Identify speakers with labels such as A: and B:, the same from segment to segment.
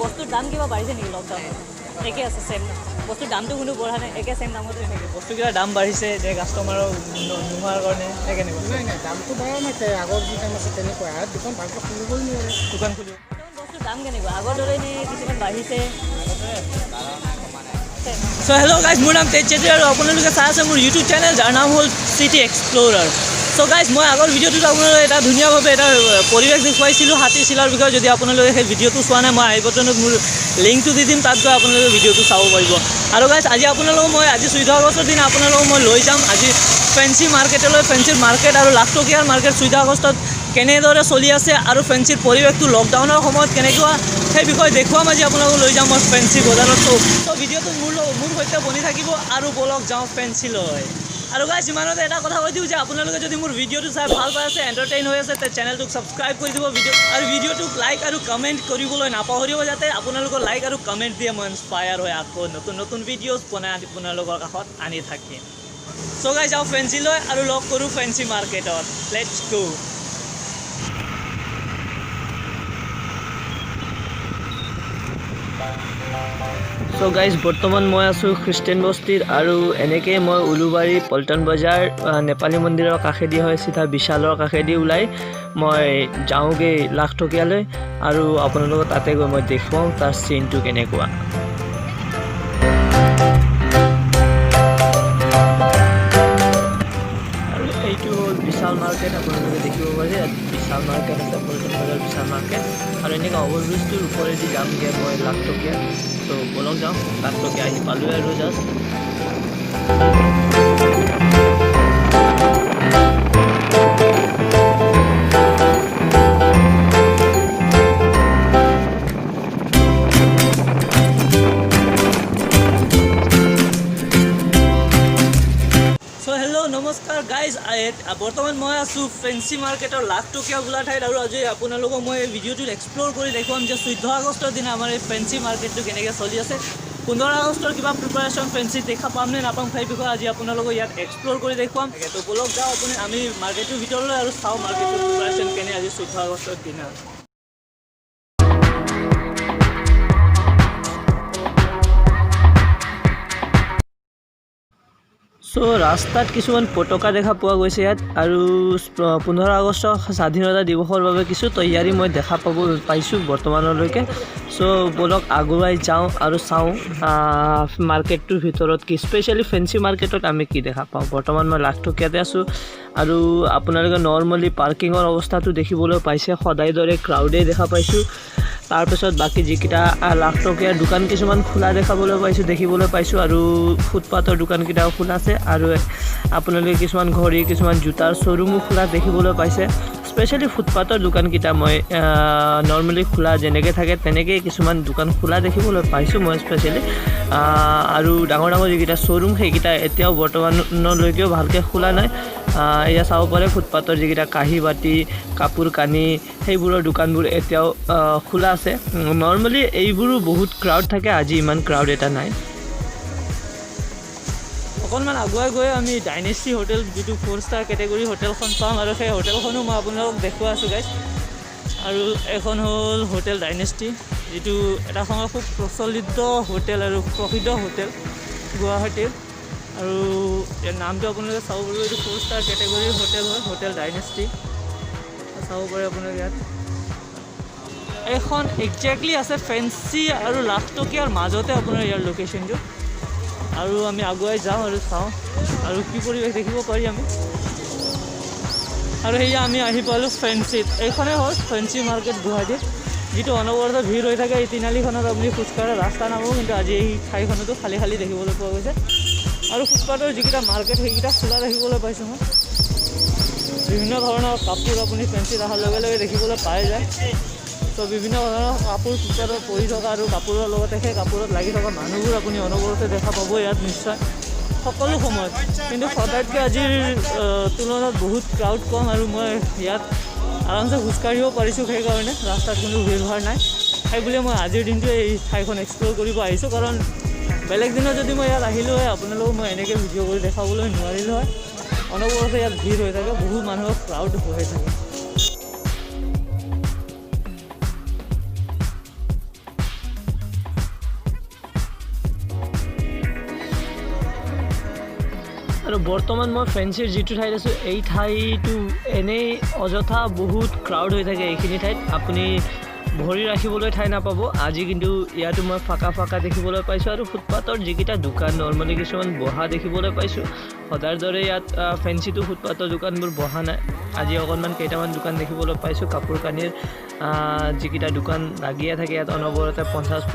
A: বস্তুৰ দাম কিবা বাঢ়িছে নেকি লকডাউনত? একে আছে সেম বস্তুৰ দামটো কোনো বঢ়া নাই, একে সেম দামতে থাকে। বস্তুকেইটাৰ দাম বাঢ়িছে যে কাষ্টমাৰৰ নোহোৱাৰ কাৰণে কেনেকুৱা?
B: নাই দামটো বঢ়া নাই, আগৰ যি দাম আছে তেনেকুৱা আৰু দোকান ভালকৈ খুলিবই নোৱাৰে।
A: দোকান খুলিব বস্তুৰ দাম কেনেকুৱা আগৰ দৰে নে কিছুমান বাঢ়িছে? সো হেল্ল' গাইজ, মোৰ নাম তেজ চেত্ৰী আৰু আপোনালোকে চাই আছে মোৰ ইউটিউব চেনেল যাৰ নাম হ'ল চিটি এক্সপ্ল'ৰাৰ। সো গাইজ, মই আগৰ ভিডিঅ'টোত আপোনালোকে এটা ধুনীয়াভাৱে এটা পৰিৱেশ দেখুৱাইছিলোঁ হাতীচিলাৰ বিষয়ে। যদি আপোনালোকে সেই ভিডিঅ'টো চোৱা নাই, মই আই বটনত মোৰ লিংকটো দি দিম, তাত গৈ আপোনালোকে ভিডিঅ'টো চাব পাৰিব। আৰু গাইজ, আজি আপোনালোকক মই আজি 14 আগষ্টৰ দিনা আপোনালোকক মই লৈ যাম আজি ফেঞ্চি মাৰ্কেটলৈ। ফেঞ্চিৰ মাৰ্কেট আৰু লাখটকীয়াৰ মাৰ্কেট 14 আগষ্টত কেনেদৰে চলি আছে আৰু ফেঞ্চিৰ পৰিৱেশটো লকডাউনৰ সময়ত কেনেকুৱা সেই বিষয়ে দেখুৱাম। আজি আপোনালোকক লৈ যাম মই ফেঞ্চি বজাৰত। ত' ভিডিঅ'টো মোৰ সৈতে বনি থাকিব আৰু বলক যাওঁ ফেঞ্চিলৈ। আৰু গাইজ, ইমানতে এটা কথা কৈ দিওঁ যে আপোনালোকে যদি মোৰ ভিডিঅ'টো চাই ভাল পাই আছে, এণ্টাৰটেইন হৈ আছে, তে চেনেলটোক ছাবস্ক্ৰাইব কৰি দিব আৰু ভিডিঅ'টোক লাইক আৰু কমেণ্ট কৰিবলৈ নাপাহৰিব, যাতে আপোনালোকৰ লাইক আৰু কমেণ্ট দিয়ে মই ইনস্পায়াৰ হৈ আকৌ নতুন ভিডিঅ'জ বনাই আপোনালোকৰ কাষত আনি থাকিম। চ' গাইজ, যাওঁ ফেঞ্চিলৈ আৰু লগ কৰোঁ ফেঞ্চি মাৰ্কেটত। Let's go. চ' গাইজ, বৰ্তমান মই আছোঁ খ্ৰীষ্টান বস্তিত আৰু এনেকৈ মই উলুবাৰী পল্টন বজাৰ নেপালী মন্দিৰৰ কাষেদি হয় চিধা বিশালৰ কাষেদি ওলাই মই যাওঁগৈ লাখটকীয়ালৈ আৰু আপোনালোকক তাতে গৈ মই দেখুৱাওঁ তাৰ চিনটো কেনেকুৱা। আৰু এইটো হ'ল বিশাল মাৰ্কেট, আপোনালোকে দেখিব পাৰে বিশাল মাৰ্কেট আছে, পল্টন বজাৰ বিশাল মাৰ্কেট। আৰু এনেকৈ অভাৰব্ৰিজটোৰ ওপৰেদি যামগৈ মই লাখটকীয়া। তো বলক যাওঁ, লাখটকীয়া আহি পালোঁৱে আৰু জাষ্ট। নমস্কাৰ গাইজ, বৰ্তমান মই আছোঁ ফেঞ্চি মাৰ্কেটৰ লাখটকীয়া বোলা ঠাইত। আৰু আজি আপোনালোকক মই এই ভিডিঅ'টোত এক্সপ্ল'ৰ কৰি দেখুৱাম যে 14 আগষ্টৰ দিনা আমাৰ এই ফেঞ্চি মাৰ্কেটটো কেনেকৈ চলি আছে। 15 আগষ্টৰ কিবা প্ৰিপাৰেশ্যন ফেঞ্চিত দেখা পাম নে নাপাম সেই বিষয়ে আজি আপোনালোকক ইয়াত এক্সপ্ল'ৰ কৰি দেখুৱাম। তো বলক যাওঁ আমি মাৰ্কেটটোৰ ভিতৰলৈ আৰু চাওঁ মাৰ্কেটটোৰ প্ৰিপাৰেশ্যন কেনে আজি 14 আগষ্টৰ দিনা। চ' ৰাস্তাত কিছুমান পতাকা দেখা পোৱা গৈছে ইয়াত, আৰু 15 আগষ্ট স্বাধীনতা দিৱসৰ বাবে কিছু তৈয়াৰী মই দেখা পাইছোঁ বৰ্তমানলৈকে। চ' বলক আগুৱাই যাওঁ আৰু চাওঁ মাৰ্কেটটোৰ ভিতৰত কি, স্পেচিয়েলি ফেঞ্চি মাৰ্কেটত আমি কি দেখা পাওঁ। বৰ্তমান মই লাখটকীয়াতে আছোঁ আৰু আপোনালোকে নৰ্মেলি পাৰ্কিঙৰ অৱস্থাটো দেখিবলৈ পাইছে, সদায় দৰে ক্ৰাউডেই দেখা পাইছোঁ। তাৰপিছত বাকী যিকেইটা লাখটকীয়াৰ দোকান কিছুমান খোলা দেখিবলৈ পাইছোঁ আৰু ফুটপাথৰ দোকানকেইটাও খোলা আছে। আৰু আপোনালোকে কিছুমান ঘড়ী, কিছুমান জোতাৰ শ্ব'ৰুমো খোলা দেখিবলৈ পাইছে। স্পেচিয়েলি ফুটপাথৰ দোকানকেইটা মই নৰ্মেলি খোলা যেনেকৈ থাকে তেনেকৈয়ে কিছুমান দোকান খোলা দেখিবলৈ পাইছোঁ মই স্পেচিয়েলি। আৰু ডাঙৰ যিকেইটা শ্ব'ৰুম সেইকেইটা এতিয়াও বৰ্তমানলৈকেও ভালকৈ খোলা নাই। এয়া চাব পাৰে ফুটপাথৰ যিকেইটা কাঁহী বাতি, কাপোৰ কানি সেইবোৰৰ দোকানবোৰ এতিয়াও খোলা আছে। নৰ্মেলি এইবোৰো বহুত ক্ৰাউড থাকে, আজি ইমান ক্ৰাউড এটা নাই। অকণমান আগুৱাই গৈ আমি ডাইনেষ্টি হোটেল, যিটো 4 ষ্টাৰ কেটেগৰী হোটেলখন পাম, আৰু সেই হোটেলখনো মই আপোনালোকক দেখুৱাই আছোঁ গাইজ। আৰু এখন হ'ল হোটেল ডাইনেষ্টি, যিটো এটা সময়ত খুব প্ৰচলিত হোটেল আৰু প্ৰসিদ্ধ হোটেল গুৱাহাটীৰ। আৰু ইয়াৰ নামটো আপোনালোকে চাব পাৰিব, এইটো 4 ষ্টাৰ কেটেগৰীৰ হোটেল হয়, হোটেল ডাইনেষ্টি। চাব পাৰে আপোনালোকে ইয়াত। এইখন একজেক্টলি আছে ফেঞ্চি আৰু লাখটকীয়াৰ মাজতে আপোনাৰ ইয়াৰ লোকেশ্যনটো। আৰু আমি আগুৱাই যাওঁ আৰু চাওঁ আৰু কি পৰিৱেশ দেখিব পাৰি আমি। আৰু সেয়া আমি আহি পালোঁ ফেঞ্চিত। এইখনেই হ'ল ফেঞ্চি মাৰ্কেট গুৱাহাটীত, যিটো অনবৰতে ভিৰ হৈ থাকে। এই তিনিআলিখনত আপুনি খোজকাঢ়া ৰাস্তা নাপাব, কিন্তু আজি এই ঠাইখনতো খালী দেখিবলৈ পোৱা গৈছে। আৰু ফুটপাথৰ যিকেইটা মাৰ্কেট সেইকেইটা খোলা দেখিবলৈ পাইছোঁ মই। বিভিন্ন ধৰণৰ কাপোৰ আপুনি ফেঞ্চিত অহাৰ লগে লগে দেখিবলৈ পাই যায়। তো বিভিন্ন ধৰণৰ কাপোৰ ফুটপাথত পৰি থকা আৰু কাপোৰৰ লগতে সেই কাপোৰত লাগি থকা মানুহবোৰ আপুনি অনবৰতে দেখা পাব ইয়াত নিশ্চয় সকলো সময়ত। কিন্তু সদায়তকৈ আজিৰ তুলনাত বহুত ক্ৰাউড কম, আৰু মই ইয়াত আৰামছে খোজকাঢ়িব পাৰিছোঁ। সেইকাৰণে ৰাস্তাত কোনো ভিৰ ভাৰ নাই। সেইবুলিয়ে মই আজিৰ দিনটো এই ঠাইখন এক্সপ্ল'ৰ কৰিব আহিছোঁ। কাৰণ বেলেগ দিনত যদি মই ইয়াত আহিলোঁ হয়, আপোনালোকক মই এনেকৈ ভিডিঅ' কৰি দেখাবলৈ নোৱাৰিলোঁ হয়। অনবৰতে ইয়াত ভিৰ হৈ থাকে, বহুত মানুহৰ ক্ৰাউড হৈ থাকে। আৰু বৰ্তমান মই ফেঞ্চিৰ যিটো ঠাইত আছোঁ এই ঠাইটো এনেই অযথা বহুত ক্ৰাউড হৈ থাকে এইখিনি ঠাইত আপুনি ভৰি ৰাখিবলৈ ঠাই নাপাব আজি কিন্তু ইয়াতো মই ফাঁকা দেখিবলৈ পাইছোঁ আৰু ফুটপাথৰ যিকেইটা দোকান নৰ্মেলি কিছুমান বহা দেখিবলৈ পাইছোঁ সদায়ৰ দৰে ইয়াত ফেঞ্চিটো ফুটপাথৰ দোকানবোৰ বহা নাই আজি অকণমান কেইটামান দোকান দেখিবলৈ পাইছোঁ কাপোৰ কানিৰ যিকেইটা দোকান লাগিয়ে থাকে ইয়াত অনবৰতে 50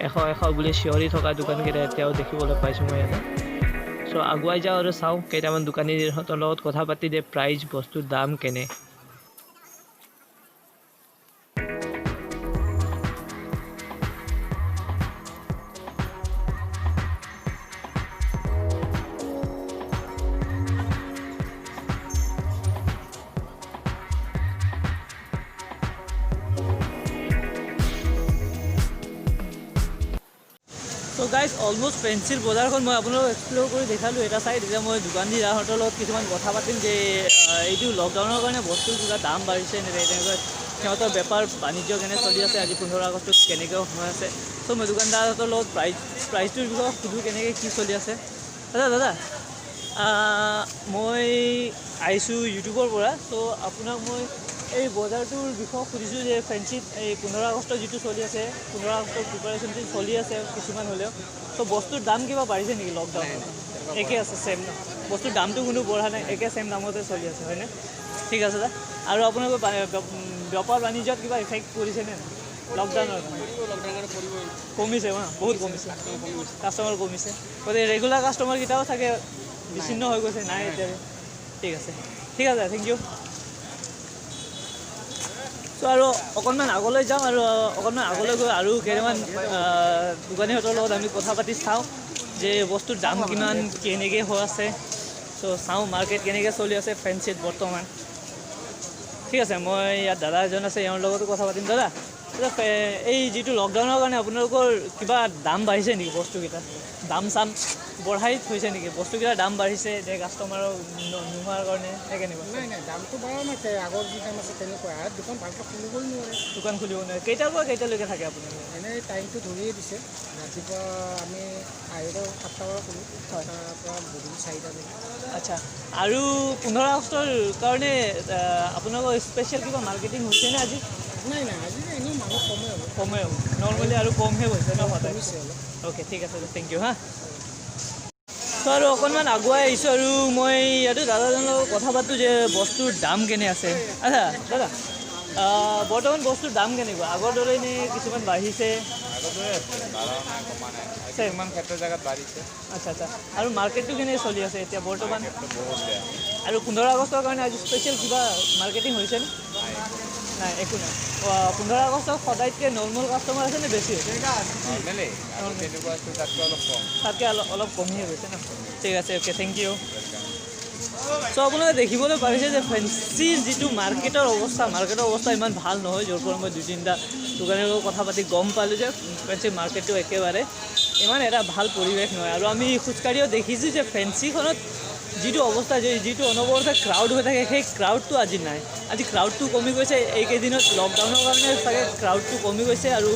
A: 100 বুলি চিঞৰি থকা দোকানকেইটা এতিয়াও দেখিবলৈ পাইছোঁ মই ইয়াত চ' আগুৱাই যাওঁ আৰু চাওঁ কেইটামান দোকানীৰ লগত কথা পাতি দিয়ে প্ৰাইচ বস্তুৰ দাম কেনে তো গাইজ অলমষ্ট ফেঞ্চিৰ বজাৰখন মই আপোনালোকক এক্সপ্ল'ৰ কৰি দেখালোঁ এটা চাইড এতিয়া মই দোকানীদাৰহঁতৰ লগত কিছুমান কথা পাতিম যে এইটো লকডাউনৰ কাৰণে বস্তুৰ কিবা দাম বাঢ়িছে নে তেনেকৈ সিহঁতৰ বেপাৰ বাণিজ্য কেনে চলি আছে আজি 15 আগষ্টত কেনেকৈ হৈ আছে ত' মই দোকানদাৰহঁতৰ লগত প্ৰাইচটোৰ বিষয়ে সুধোঁ কেনেকৈ কি চলি আছে দাদা মই আহিছোঁ ইউটিউবৰ পৰা ত' আপোনাক মই এই বজাৰটোৰ বিষয়ে সুধিছোঁ যে ফেঞ্চিত এই 15 আগষ্টৰ যিটো চলি আছে 15 আগষ্টৰ প্ৰিপাৰেশ্যনটো চলি আছে কিছুমান হ'লেও ত' বস্তুৰ দাম কিবা বাঢ়িছে নেকি লকডাউনত একে আছে ছেম বস্তুৰ দামটো কোনো বঢ়া নাই একে ছেম দামতে চলি আছে হয়নে ঠিক আছে দাদা আৰু আপোনালোকৰ বেপাৰ বাণিজ্যত কিবা ইফেক্ট পৰিছেনে লকডাউনৰ কমিছে বহুত কমিছে কাষ্টমাৰ কমিছে গতিকে ৰেগুলাৰ কাষ্টমাৰকেইটাও চাগে বিচ্ছিন্ন হৈ গৈছে নাই এতিয়া ঠিক আছে থেংক ইউ চ' আৰু অকণমান আগলৈ যাওঁ আৰু অকণমান আগলৈ গৈ আৰু কেইটামান দোকানীহঁতৰ লগত আমি কথা পাতি চাওঁ যে বস্তুৰ দাম কিমান কেনেকৈ হৈ আছে চ' চাওঁ মাৰ্কেট কেনেকৈ চলি আছে ফেঞ্চিত বৰ্তমান ঠিক আছে মই ইয়াত দাদা এজন আছে এওঁৰ লগতো কথা পাতিম দাদা এই যিটো লকডাউনৰ কাৰণে আপোনালোকৰ কিবা দাম বাঢ়িছে নেকি বস্তুকেইটা দাম চাম বঢ়াই থৈছে নেকি বস্তুকেইটাৰ দাম বাঢ়িছে যে কাষ্টমাৰৰ নোহোৱাৰ কাৰণে কেনেকুৱা
B: নাই দামটো বঢ়া নাই আগৰ যি দাম আছে তেনেকুৱা দোকান ভালকৈ খুলিবই নোৱাৰে
A: দোকান খুলিব নোৱাৰে কেইটাৰ পৰা কেইটালৈকে থাকে আপুনি
B: এনেই টাইমটো ধৰিয়ে দিছে ৰাতিপুৱা আমি আহিলেও 7টা পৰা খোলোঁ 7টাৰ পৰা গধূলি 4টালৈকে
A: আচ্ছা আৰু 15 আগষ্টৰ কাৰণে আপোনালোকৰ স্পেচিয়েল কিবা মাৰ্কেটিং হৈছেনে আজি
B: নাই আজি এনেই মানুহ কমেই হ'ব
A: নৰ্মেলি আৰু কমহে হৈছে ন সদায় অ'কে ঠিক আছে থেংক ইউ হা চ' আৰু অকণমান আগুৱাই আহিছোঁ আৰু মই ইয়াতো দাদাজনৰ লগত কথা পাতোঁ যে বস্তুৰ দাম কেনে আছে আচ্ছা দাদা বৰ্তমান বস্তুৰ দাম কেনেকুৱা আগৰ দৰে নে কিছুমান বাঢ়িছে আচ্ছা আৰু মাৰ্কেটটো কেনে চলি আছে এতিয়া বৰ্তমান আৰু 15 আগষ্টৰ কাৰণে আজি স্পেচিয়েল কিবা মাৰ্কেটিং হৈছেনে নাই একো নাই 15 আগষ্টত সদায়তকৈ নৰ্মেল কাষ্টমাৰ আছে নে বেছি হৈছে তাতকৈ অলপ কমিয়ে গৈছে ন ঠিক আছে অ'কে থেংক ইউ চ' আপোনালোকে দেখিবলৈ পাৰিছে যে ফেঞ্চিৰ যিটো মাৰ্কেটৰ অৱস্থা ইমান ভাল নহয় য'ৰ পৰা মই 2-3টা দোকানীৰ লগত কথা পাতি গম পালোঁ যে ফেঞ্চিৰ মাৰ্কেটটো একেবাৰে ইমান এটা ভাল পৰিৱেশ নহয় আৰু আমি খোজকাঢ়িও দেখিছোঁ যে ফেঞ্চিখনত যিটো অৱস্থা যিটো অনবৰতে ক্ৰাউড হৈ থাকে সেই ক্ৰাউডটো আজি নাই আজি ক্ৰাউডটো কমি গৈছে এইকেইদিনত লকডাউনৰ কাৰণে চাগে ক্ৰাউডটো কমি গৈছে আৰু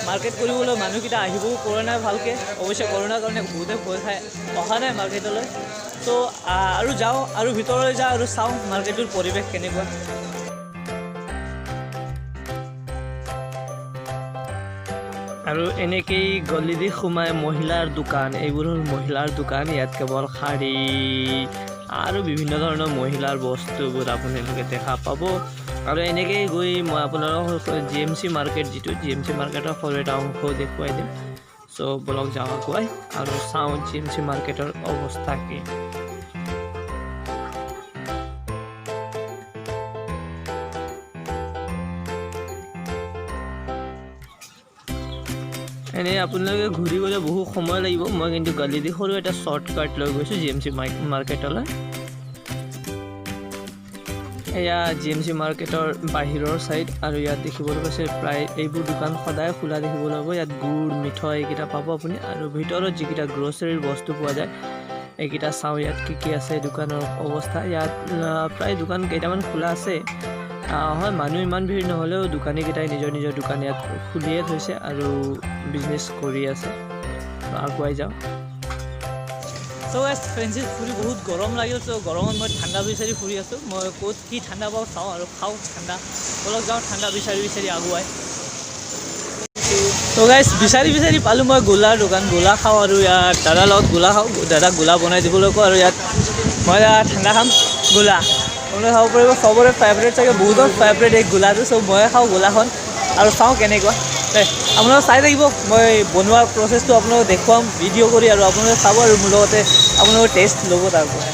A: মাৰ্কেট কৰিবলৈ মানুহকেইটা আহিবও পৰা নাই ভালকৈ অৱশ্যে কৰোণাৰ কাৰণে বহুতে ভয় খাই অহা নাই মাৰ্কেটলৈ ত' আৰু যাওঁ আৰু ভিতৰলৈ যাওঁ আৰু চাওঁ মাৰ্কেটটোৰ পৰিৱেশ কেনেকুৱা আৰু এনেকেই গলি দি সোমাই মহিলাৰ দোকান এইবোৰ হ'ল মহিলাৰ দোকান ইয়াত কেৱল শাড়ী আৰু বিভিন্ন ধৰণৰ মহিলাৰ বস্তুবোৰ আপোনালোকে দেখা পাব আৰু এনেকেই গৈ মই আপোনালোকক GMC মাৰ্কেট যিটো GMC মাৰ্কেটৰ সৰু এটা অংশ দেখুৱাই দিম চ' বলক যাওঁ আগুৱাই আৰু চাওঁ GMC মাৰ্কেটৰ অৱস্থা কি এনেই আপোনালোকে ঘূৰি গ'লে বহু সময় লাগিব মই কিন্তু গালি দি সৰু এটা শ্বৰ্টকাট লৈ গৈছোঁ GMC মাৰ্কেটলৈ এয়া GMC মাৰ্কেটৰ বাহিৰৰ ছাইড আৰু ইয়াত দেখিবলৈ পাইছে প্ৰায় এইবোৰ দোকান সদায় খোলা দেখিবলৈ পাব ইয়াত গুড় মিঠৈ এইকেইটা পাব আপুনি আৰু ভিতৰত যিকেইটা গ্ৰ'চাৰীৰ বস্তু পোৱা যায় এইকেইটা চাওঁ ইয়াত কি আছে দোকানৰ অৱস্থা ইয়াত প্ৰায় দোকান কেইটামান খোলা আছে হয় মানুহ ইমান ভিৰ নহ'লেও দোকানীকেইটাই নিজৰ দোকান ইয়াত খুলিয়ে থৈছে আৰু বিজনেছ কৰি আছে আগুৱাই যাওঁ চ' গাইজ ফ্ৰেঞ্চিত ফুৰি বহুত গৰম লাগিল। চ' গৰমত মই ঠাণ্ডা বিচাৰি ফুৰি আছোঁ। মই ক'ত কি ঠাণ্ডা পাওঁ চাওঁ আৰু খাওঁ ঠাণ্ডা। অলপ যাওঁ ঠাণ্ডা বিচাৰি বিচাৰি আগুৱাই। চ' গাইজ বিচাৰি পালোঁ মই গোলাৰ দোকান। গোলা খাওঁ আৰু ইয়াত দাদাৰ লগত গোলা খাওঁ। দাদাক গোলা বনাই দিবলৈ কওঁ আৰু ইয়াত মই ঠাণ্ডা খাম গোলা। আপোনালোকে খাব পাৰিব। চবৰে ফেভৰেট চাগে, বহুতৰ ফেভৰেট এই গোলাটো। চ' ময়ে খাওঁ গোলাখন আৰু চাওঁ কেনেকুৱা। আপোনালোকে চাই থাকিব, মই বনোৱা প্ৰচেছটো আপোনালোকক দেখুৱাম ভিডিঅ' কৰি আৰু আপোনালোকে চাব আৰু মোৰ লগতে আপোনালোকৰ টেষ্ট ল'ব তাৰ পৰা।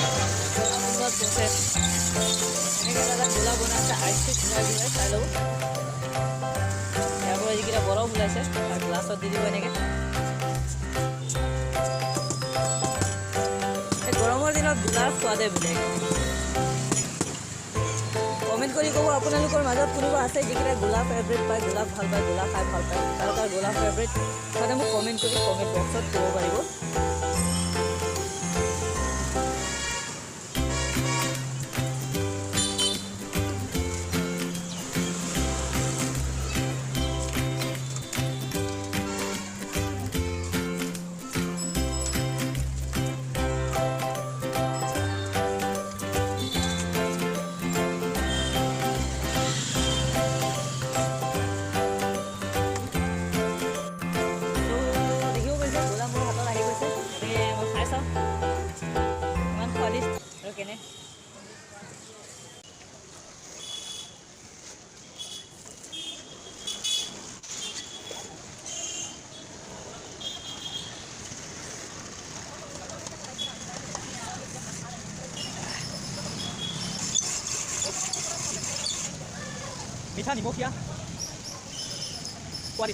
A: ইয়াৰ পৰা যিকেইটা বৰফ ওলাইছে তাৰ গ্লাছত দি দিব এনেকৈ। এই গৰমৰ দিনত গোলাৰ সোৱাদে বেলেগ। কমেণ্ট কৰি ক'ব আপোনালোকৰ মাজত কোনোবা আছে যিকেইটা গোলা ফেভৰেট পায়, গোলা ভাল পায়, গোলা খাই ভাল পায়, তাৰ গোলা ফেভৰেট তাতে মোক কমেণ্ট কৰি কমেণ্ট বক্সত ক'ব পাৰিব। কেনে মিঠা নিমখীয়া সোৱাদি।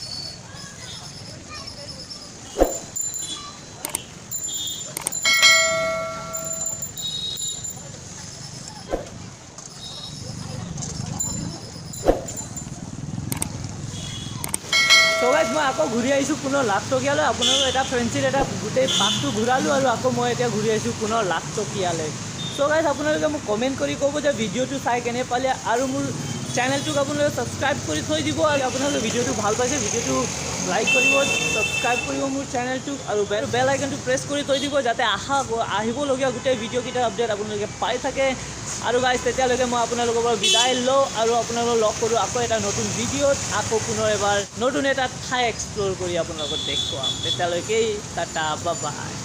A: চ' গাইজ মই আকৌ ঘূৰি আহিছোঁ পুনৰ লাখটকীয়ালৈ। আপোনালোকৰ এটা ফ্ৰেঞ্চিৰ এটা গোটেই পাকটো ঘূৰালোঁ আৰু আকৌ মই এতিয়া ঘূৰি আহিছোঁ পুনৰ লাখটকীয়ালৈ। চ' গাইজ আপোনালোকে মোক কমেণ্ট কৰি ক'ব যে ভিডিঅ'টো চাই কেনে পালে আৰু মোৰ চেনেলটোক আপোনালোকে ছাবস্ক্ৰাইব কৰি থৈ দিব। আৰু আপোনালোকে ভিডিঅ'টো ভাল পাইছে ভিডিঅ'টো লাইক কৰিব, ছাবস্ক্ৰাইব কৰিব মোৰ চেনেলটোক আৰু বেল আইকনটো প্ৰেছ কৰি থৈ দিব যাতে আহিবলগীয়া গোটেই ভিডিঅ'কেইটাৰ আপডেট আপোনালোকে পাই থাকে। আৰু গাইজ তেতিয়ালৈকে মই আপোনালোকৰ পৰা বিদায় লওঁ আৰু আপোনালোকক লগ কৰোঁ আকৌ এটা নতুন ভিডিঅ'ত। আকৌ পুনৰ এবাৰ নতুন এটা ঠাই এক্সপ্ল'ৰ কৰি আপোনালোকক দেখুৱাম। তেতিয়ালৈকেই টাটা বাই বাই।